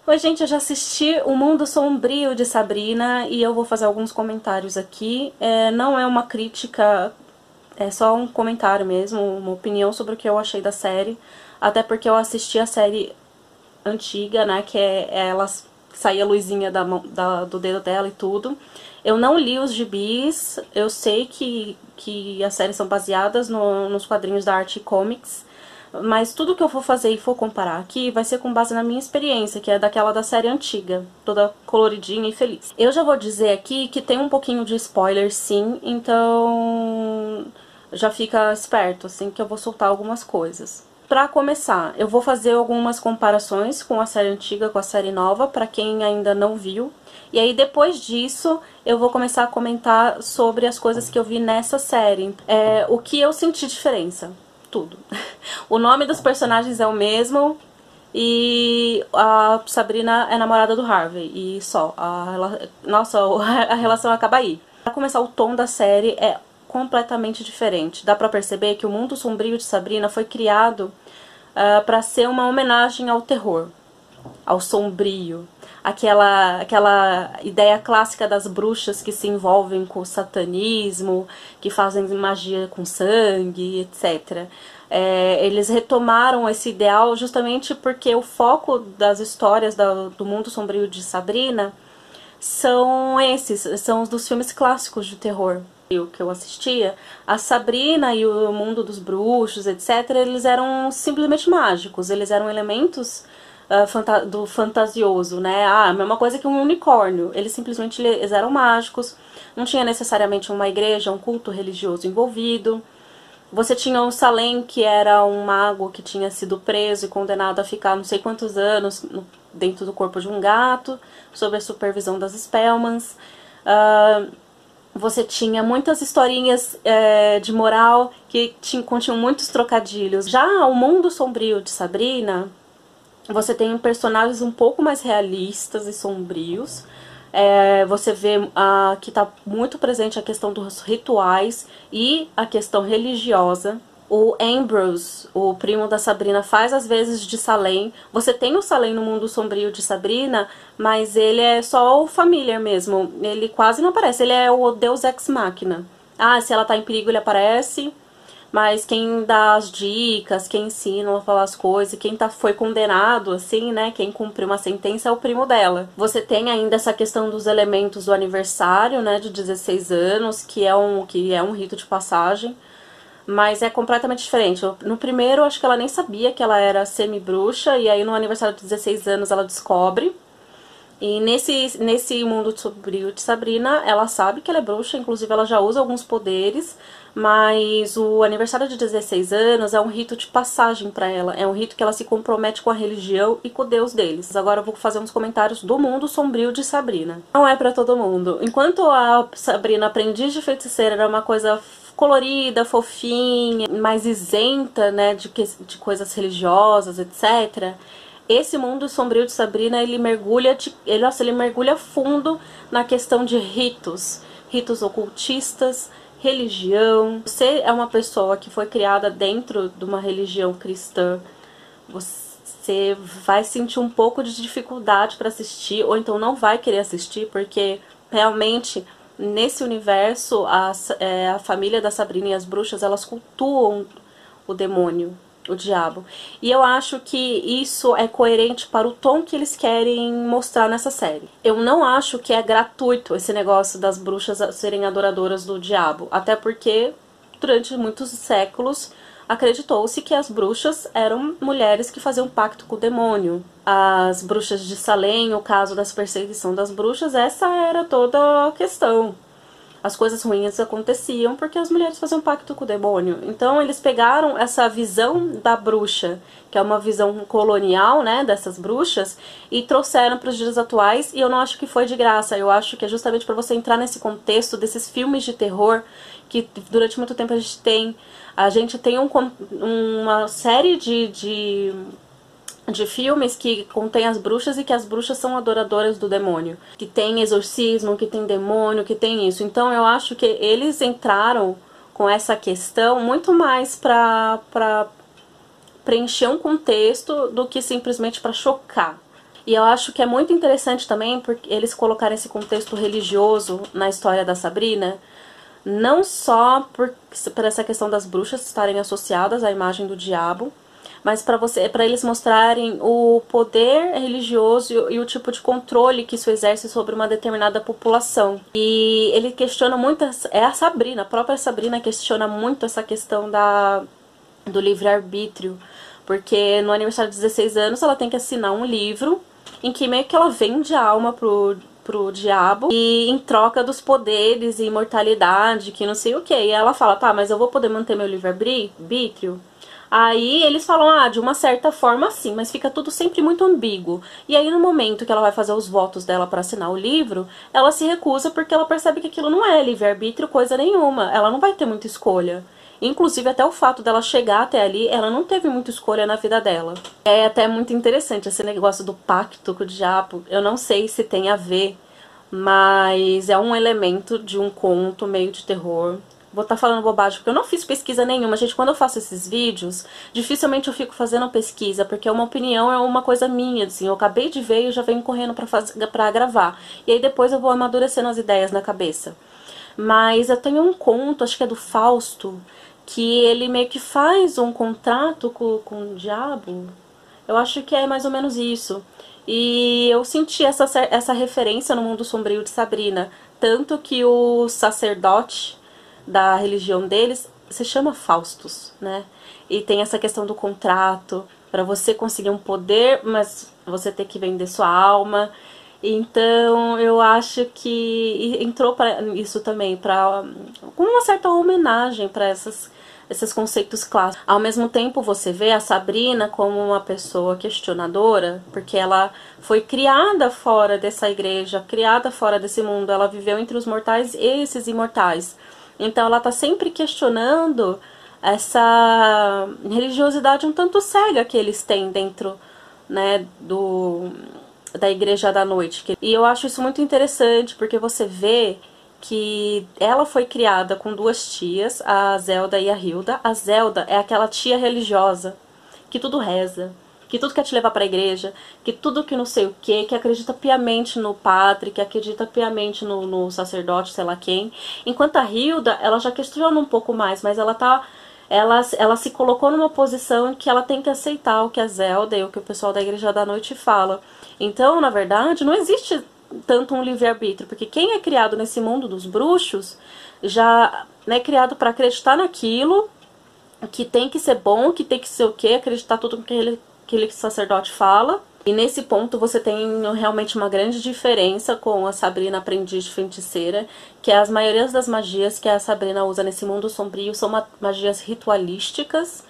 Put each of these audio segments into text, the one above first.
Oi, gente, eu já assisti O Mundo Sombrio de Sabrina e eu vou fazer alguns comentários aqui. Não é uma crítica, é só um comentário mesmo, uma opinião sobre o que eu achei da série. Até porque eu assisti a série antiga, né, que ela saía a luzinha do dedo dela e tudo. Eu não li os gibis, eu sei que as séries são baseadas nos quadrinhos da Archie Comics. Mas tudo que eu for fazer e for comparar aqui vai ser com base na minha experiência, que é daquela da série antiga, toda coloridinha e feliz. Eu já vou dizer aqui que tem um pouquinho de spoiler sim, então já fica esperto, assim, que eu vou soltar algumas coisas. Pra começar, eu vou fazer algumas comparações com a série antiga, com a série nova, pra quem ainda não viu. E aí, depois disso, eu vou começar a comentar sobre as coisas que eu vi nessa série. O que eu senti diferença. Tudo. O nome dos personagens é o mesmo e a Sabrina é namorada do Harvey e só. Nossa, a relação acaba aí. Pra começar, o tom da série é completamente diferente. Dá pra perceber que o Mundo Sombrio de Sabrina foi criado pra ser uma homenagem ao terror, ao sombrio. Aquela ideia clássica das bruxas que se envolvem com o satanismo, que fazem magia com sangue, etc. Eles retomaram esse ideal justamente porque o foco das histórias do Mundo Sombrio de Sabrina são os dos filmes clássicos de terror. O que eu assistia, a Sabrina e o mundo dos bruxos, etc., eles eram simplesmente mágicos, eles eram elementos do fantasioso, né? A mesma coisa que um unicórnio. Eles eram mágicos, não tinha necessariamente uma igreja, um culto religioso envolvido. Você tinha o Salem, que era um mago que tinha sido preso e condenado a ficar não sei quantos anos dentro do corpo de um gato, sob a supervisão das Spellmans. Você tinha muitas historinhas de moral que continham muitos trocadilhos. Já o Mundo Sombrio de Sabrina, você tem personagens um pouco mais realistas e sombrios. Você vê que está muito presente a questão dos rituais e a questão religiosa. O Ambrose, o primo da Sabrina, faz às vezes de Salem. Você tem o Salem no Mundo Sombrio de Sabrina, mas ele é só o familiar mesmo. Ele quase não aparece, ele é o Deus Ex Machina. Se ela tá em perigo ele aparece, mas quem dá as dicas, quem ensina a falar as coisas, quem foi condenado, assim, né, quem cumpriu uma sentença é o primo dela. Você tem ainda essa questão dos elementos do aniversário, né, de 16 anos, que é um rito de passagem, mas é completamente diferente. No primeiro, acho que ela nem sabia que ela era semi-bruxa, e aí no aniversário de 16 anos ela descobre. E nesse Mundo Sombrio de Sabrina, ela sabe que ela é bruxa, inclusive ela já usa alguns poderes, mas o aniversário de 16 anos é um rito de passagem pra ela, é um rito que ela se compromete com a religião e com o Deus deles. Agora eu vou fazer uns comentários do Mundo Sombrio de Sabrina. Não é pra todo mundo. Enquanto a Sabrina, aprendiz de feiticeira, era uma coisa colorida, fofinha, mais isenta, né, de coisas religiosas, etc., esse Mundo Sombrio de Sabrina, ele mergulha fundo na questão de ritos ocultistas, religião. Você é uma pessoa que foi criada dentro de uma religião cristã, você vai sentir um pouco de dificuldade para assistir, ou então não vai querer assistir, porque realmente nesse universo a família da Sabrina e as bruxas, elas cultuam o demônio, o diabo. E eu acho que isso é coerente para o tom que eles querem mostrar nessa série. Eu não acho que é gratuito esse negócio das bruxas serem adoradoras do diabo, até porque durante muitos séculos acreditou-se que as bruxas eram mulheres que faziam pacto com o demônio. As bruxas de Salem, o caso das perseguição das bruxas, essa era toda a questão. As coisas ruins aconteciam porque as mulheres faziam pacto com o demônio. Então eles pegaram essa visão da bruxa, que é uma visão colonial, né, dessas bruxas, e trouxeram para os dias atuais, e eu não acho que foi de graça. Eu acho que é justamente para você entrar nesse contexto desses filmes de terror que durante muito tempo a gente tem uma série de filmes que contém as bruxas e que as bruxas são adoradoras do demônio. Que tem exorcismo, que tem demônio, que tem isso. Então eu acho que eles entraram com essa questão muito mais pra preencher um contexto do que simplesmente pra chocar. E eu acho que é muito interessante também porque eles colocarem esse contexto religioso na história da Sabrina, não só por essa questão das bruxas estarem associadas à imagem do diabo, mas para eles mostrarem o poder religioso e o tipo de controle que isso exerce sobre uma determinada população. E ele questiona muito, é a Sabrina, a própria Sabrina questiona muito essa questão do livre-arbítrio, porque no aniversário de 16 anos ela tem que assinar um livro em que meio que ela vende a alma pro diabo e em troca dos poderes e imortalidade, que não sei o que. E ela fala, tá, mas eu vou poder manter meu livre-arbítrio? Aí eles falam, ah, de uma certa forma sim, mas fica tudo sempre muito ambíguo. E aí no momento que ela vai fazer os votos dela para assinar o livro, ela se recusa porque ela percebe que aquilo não é livre-arbítrio coisa nenhuma. Ela não vai ter muita escolha. Inclusive até o fato dela chegar até ali, ela não teve muita escolha na vida dela. É até muito interessante esse negócio do pacto com o diabo. Eu não sei se tem a ver, mas é um elemento de um conto meio de terror. Vou estar falando bobagem, porque eu não fiz pesquisa nenhuma. Gente, quando eu faço esses vídeos, dificilmente eu fico fazendo pesquisa, porque uma opinião é uma coisa minha, assim. Eu acabei de ver e eu já venho correndo pra gravar. E aí depois eu vou amadurecendo as ideias na cabeça. Mas eu tenho um conto, acho que é do Fausto, que ele meio que faz um contrato com o diabo. Eu acho que é mais ou menos isso. E eu senti essa referência no Mundo Sombrio de Sabrina. Tanto que o sacerdote da religião deles se chama Faustus, né? E tem essa questão do contrato, para você conseguir um poder, mas você ter que vender sua alma. Então eu acho que entrou para isso também, para com uma certa homenagem para esses conceitos clássicos. Ao mesmo tempo você vê a Sabrina como uma pessoa questionadora, porque ela foi criada fora dessa igreja, criada fora desse mundo, ela viveu entre os mortais e esses imortais. Então ela tá sempre questionando essa religiosidade um tanto cega que eles têm dentro, né, da Igreja da Noite. E eu acho isso muito interessante, porque você vê que ela foi criada com duas tias, a Zelda e a Hilda. A Zelda é aquela tia religiosa que tudo reza, que tudo quer te levar para a igreja, que tudo que não sei o que acredita piamente no padre, que acredita piamente no sacerdote, sei lá quem. Enquanto a Hilda, ela já questiona um pouco mais, mas ela se colocou numa posição em que ela tem que aceitar o que a Zelda e o que o pessoal da Igreja da Noite fala. Então, na verdade, não existe tanto um livre-arbítrio, porque quem é criado nesse mundo dos bruxos já é criado para acreditar naquilo, que tem que ser bom, que tem que ser o quê, acreditar tudo que aquele sacerdote fala. E nesse ponto você tem realmente uma grande diferença com a Sabrina Aprendiz de Feiticeira, que as maiorias das magias que a Sabrina usa nesse mundo sombrio são magias ritualísticas,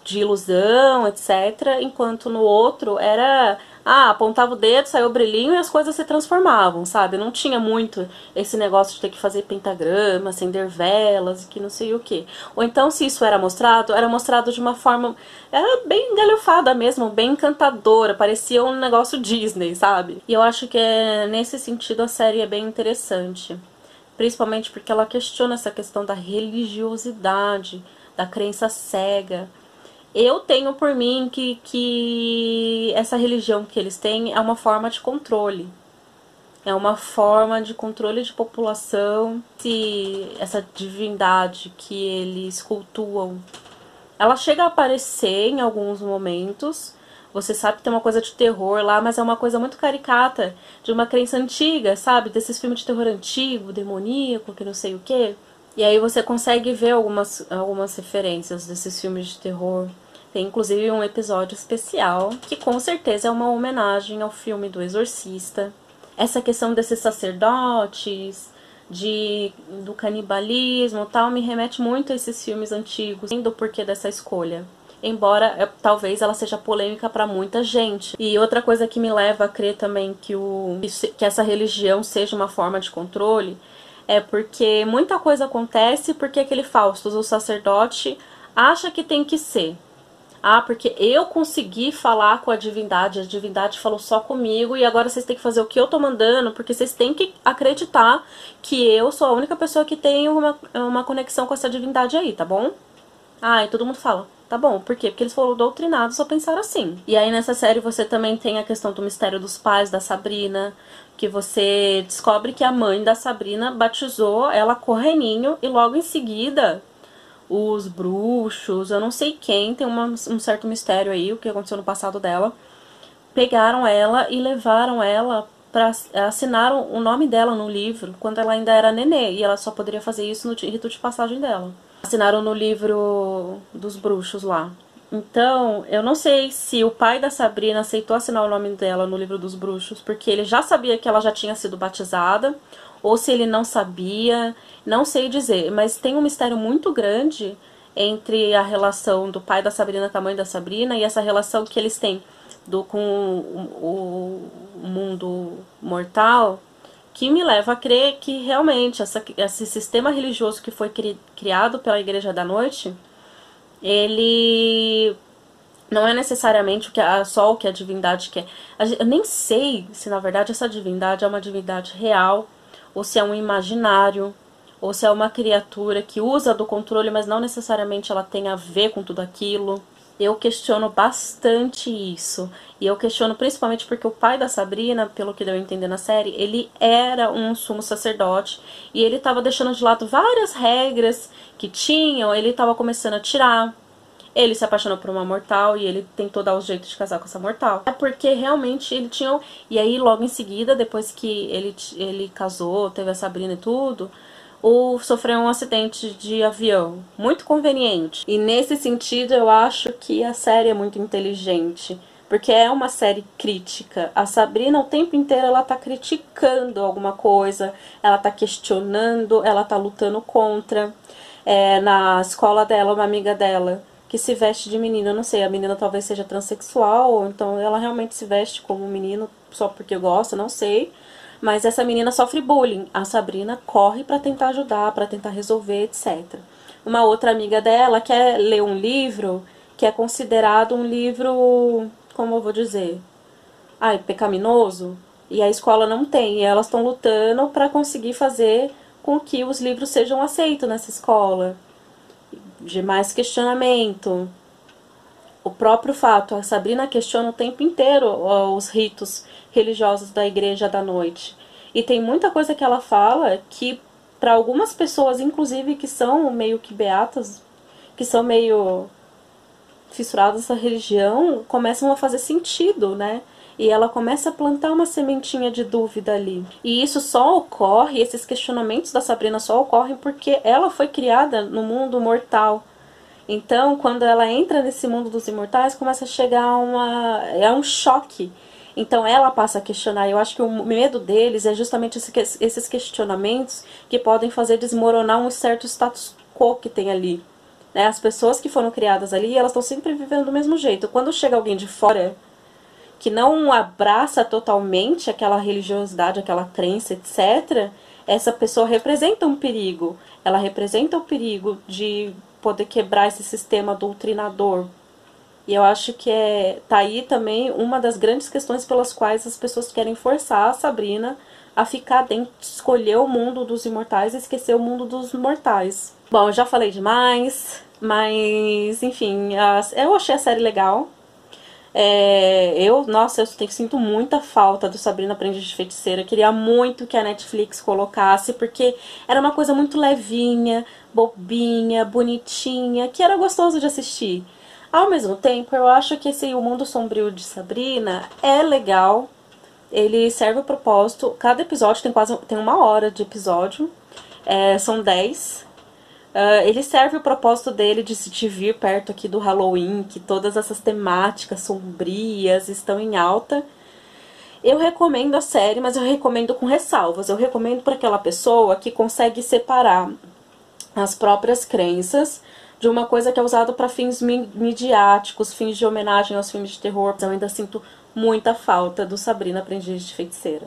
de ilusão, etc. Enquanto no outro era... apontava o dedo, saiu o brilhinho e as coisas se transformavam, sabe? Não tinha muito esse negócio de ter que fazer pentagrama, acender velas, que não sei o que. Ou então, se isso era mostrado de uma forma... Era bem galhofada mesmo, bem encantadora, parecia um negócio Disney, sabe? E eu acho que nesse sentido a série é bem interessante. Principalmente porque ela questiona essa questão da religiosidade, da crença cega. Eu tenho por mim que essa religião que eles têm é uma forma de controle. É uma forma de controle de população. Se essa divindade que eles cultuam, ela chega a aparecer em alguns momentos. Você sabe que tem uma coisa de terror lá, mas é uma coisa muito caricata, de uma crença antiga, sabe? Desses filmes de terror antigo, demoníaco, que não sei o quê. E aí você consegue ver algumas referências desses filmes de terror. Tem inclusive um episódio especial, que com certeza é uma homenagem ao filme do Exorcista. Essa questão desses sacerdotes, do canibalismo e tal, me remete muito a esses filmes antigos, do porquê dessa escolha. Embora talvez ela seja polêmica para muita gente. E outra coisa que me leva a crer também que essa religião seja uma forma de controle é porque muita coisa acontece porque aquele Faustus, o sacerdote, acha que tem que ser. Porque eu consegui falar com a divindade falou só comigo e agora vocês têm que fazer o que eu tô mandando, porque vocês têm que acreditar que eu sou a única pessoa que tem uma conexão com essa divindade aí, tá bom? E todo mundo fala, Tá bom, por quê? Porque eles foram doutrinados a pensar assim. E aí nessa série você também tem a questão do mistério dos pais da Sabrina, que você descobre que a mãe da Sabrina batizou ela Correninho e logo em seguida os bruxos, eu não sei quem, tem um certo mistério aí, o que aconteceu no passado dela, pegaram ela e levaram ela para assinaram o nome dela no livro quando ela ainda era nenê, e ela só poderia fazer isso no rito de passagem dela. Assinaram no livro dos bruxos lá. Então, eu não sei se o pai da Sabrina aceitou assinar o nome dela no livro dos bruxos, porque ele já sabia que ela já tinha sido batizada, ou se ele não sabia, não sei dizer. Mas tem um mistério muito grande entre a relação do pai da Sabrina com a mãe da Sabrina e essa relação que eles têm com o mundo mortal, que me leva a crer que realmente esse sistema religioso que foi criado pela Igreja da Noite, ele não é necessariamente só o que a divindade quer. Eu nem sei se na verdade essa divindade é uma divindade real, ou se é um imaginário, ou se é uma criatura que usa do controle, mas não necessariamente ela tem a ver com tudo aquilo. Eu questiono bastante isso. E eu questiono principalmente porque o pai da Sabrina, pelo que deu a entender na série, ele era um sumo sacerdote. E ele estava deixando de lado várias regras que tinham, ele estava começando a tirar. Ele se apaixonou por uma mortal e ele tentou dar o jeito de casar com essa mortal. É porque realmente ele tinha... E aí logo em seguida, depois que ele casou, teve a Sabrina e tudo... sofreu um acidente de avião, muito conveniente. E nesse sentido eu acho que a série é muito inteligente, porque é uma série crítica. A Sabrina o tempo inteiro ela tá criticando alguma coisa, ela tá questionando, ela tá lutando contra. Na escola dela, uma amiga dela que se veste de menina, eu não sei, a menina talvez seja transexual, ou então ela realmente se veste como um menino só porque gosta, não sei. Mas essa menina sofre bullying. A Sabrina corre pra tentar ajudar, pra tentar resolver, etc. Uma outra amiga dela quer ler um livro que é considerado um livro, como eu vou dizer, pecaminoso. E a escola não tem. E elas estão lutando pra conseguir fazer com que os livros sejam aceitos nessa escola. De mais questionamento. O próprio fato, a Sabrina questiona o tempo inteiro os ritos religiosos da Igreja da Noite. E tem muita coisa que ela fala que, para algumas pessoas, inclusive, que são meio que beatas, que são meio fissuradas nessa religião, começam a fazer sentido, né? E ela começa a plantar uma sementinha de dúvida ali. E isso só ocorre, esses questionamentos da Sabrina só ocorrem porque ela foi criada no mundo mortal. Então, quando ela entra nesse mundo dos imortais, começa a chegar um choque. Então, ela passa a questionar. Eu acho que o medo deles é justamente esses questionamentos que podem fazer desmoronar um certo status quo que tem ali. Né? As pessoas que foram criadas ali, elas estão sempre vivendo do mesmo jeito. Quando chega alguém de fora que não abraça totalmente aquela religiosidade, aquela crença, etc., essa pessoa representa um perigo. Ela representa o perigo de poder quebrar esse sistema doutrinador. E eu acho que tá aí também uma das grandes questões pelas quais as pessoas querem forçar a Sabrina a ficar dentro, escolher o mundo dos imortais e esquecer o mundo dos mortais. Bom, eu já falei demais, mas enfim, eu achei a série legal. Eu sinto muita falta do Sabrina Aprendiz de Feiticeira. Queria muito que a Netflix colocasse, porque era uma coisa muito levinha, bobinha, bonitinha, que era gostoso de assistir. Ao mesmo tempo, eu acho que O Mundo Sombrio de Sabrina é legal. Ele serve o propósito. Cada episódio tem 1 hora de episódio. São 10. Ele serve o propósito dele de se te vir perto aqui do Halloween, que todas essas temáticas sombrias estão em alta. Eu recomendo a série, mas eu recomendo com ressalvas. Eu recomendo para aquela pessoa que consegue separar as próprias crenças de uma coisa que é usada para fins midiáticos, fins de homenagem aos filmes de terror. Eu ainda sinto muita falta do Sabrina Aprendiz de Feiticeira.